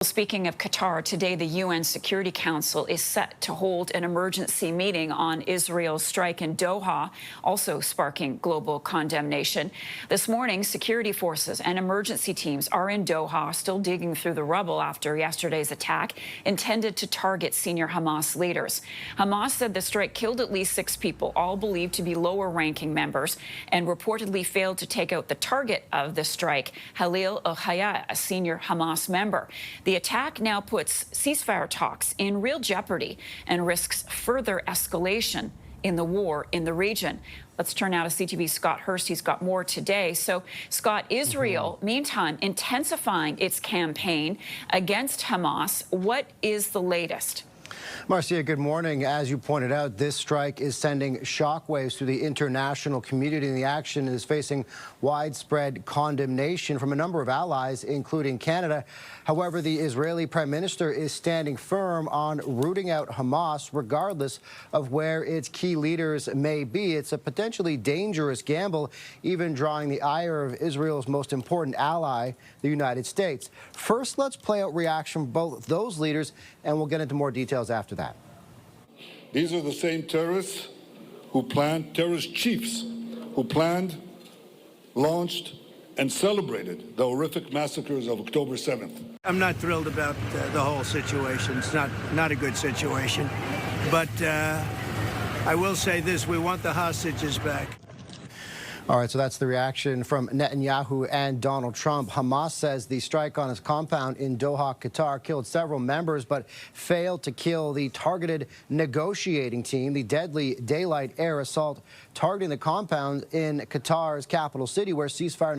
Well, speaking of Qatar, today the UN Security Council is set to hold an emergency meeting on Israel's strike in Doha, also sparking global condemnation. This morning, security forces and emergency teams are in Doha, still digging through the rubble after yesterday's attack intended to target senior Hamas leaders. Hamas said the strike killed at least 6 people, all believed to be lower-ranking members, and reportedly failed to take out the target of the strike, Halil al-Hayya, a senior Hamas member. The attack now puts ceasefire talks in real jeopardy and risks further escalation in the war in the region. Let's turn now to CTV's Scott Hurst. He's got more today. So, Scott, Israel, meantime, intensifying its campaign against Hamas. What is the latest? Marcia, good morning. As you pointed out, this strike is sending shockwaves through the international community, and the action is facing widespread condemnation from a number of allies, including Canada. However, the Israeli Prime Minister is standing firm on rooting out Hamas, regardless of where its key leaders may be. It's a potentially dangerous gamble, even drawing the ire of Israel's most important ally, the United States. First, let's play out reaction from both those leaders, and we'll get into more details after that. These are the same terrorists who planned, terrorist chiefs who planned, launched, and celebrated the horrific massacres of October 7th. I'm not thrilled about the whole situation. It's not a good situation. But I will say this, we want the hostages back. All right, so that's the reaction from Netanyahu and Donald Trump. Hamas says the strike on its compound in Doha, Qatar, killed several members, but failed to kill the targeted negotiating team. The deadly daylight air assault targeting the compound in Qatar's capital city, where ceasefire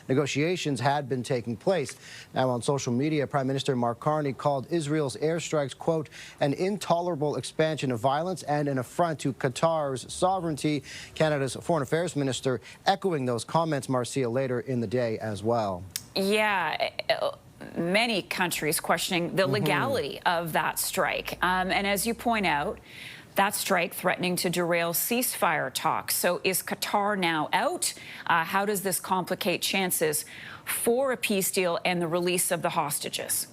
negotiations had been taking place. Now, on social media, Prime Minister Mark Carney called Israel's airstrikes, quote, an intolerable expansion of violence and an affront to Qatar's sovereignty. Canada's Foreign Affairs Minister echoing those comments, Marcia, later in the day as well. Yeah, many countries questioning the legality of that strike. And as you point out, that strike threatening to derail ceasefire talks. So is Qatar now out? How does this complicate chances for a peace deal and the release of the hostages?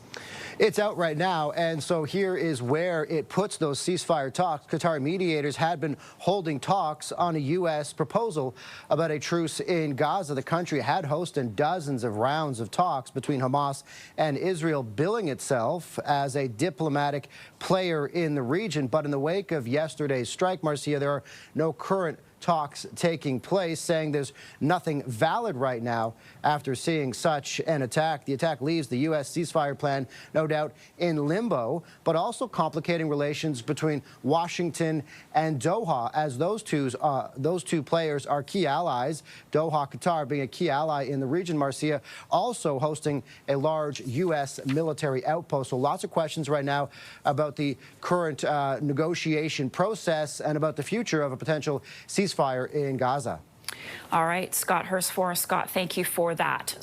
It's out right now, and so here is where it puts those ceasefire talks. Qatari mediators had been holding talks on a U.S. proposal about a truce in Gaza. The country had hosted dozens of rounds of talks between Hamas and Israel, billing itself as a diplomatic player in the region. But in the wake of yesterday's strike, Marcia, there are no current talks taking place, saying there's nothing valid right now after seeing such an attack. The attack leaves the U.S. ceasefire plan, no doubt, in limbo, but also complicating relations between Washington and Doha, as those two players are key allies. Doha, Qatar being a key ally in the region, Marcia, also hosting a large U.S. military outpost. So lots of questions right now about the current negotiation process and about the future of a potential ceasefire in Gaza. All right, Scott Hurst for us. Scott, thank you for that.